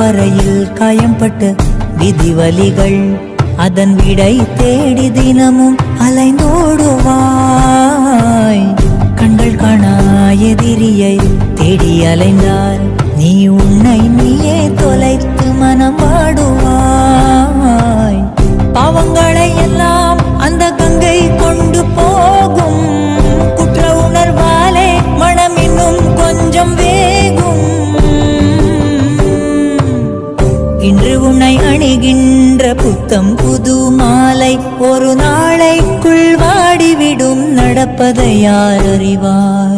வரையில் காயம்பட்டு விதிவலிகள் அதன் விடை தேடி தினமும் அலைந்தோடுவாய். கண்கள் காணா எதிரியை தேடி அலைந்தால் நீ உன்னை நீயே தொலைத்து மனம் வாடுவாய். பாவங்களை எல்லாம் அந்த கங்கை கொண்டு போகும். குற்ற உணர்வாலே மனம் இன்னும் கொஞ்சம் வேகும். இன்று உன்னை அணிகின்ற புத்தம் புது மாலை ஒரு நாளைக்குள் வாடிவிடும். நடப்பதை யார் அறிவார்?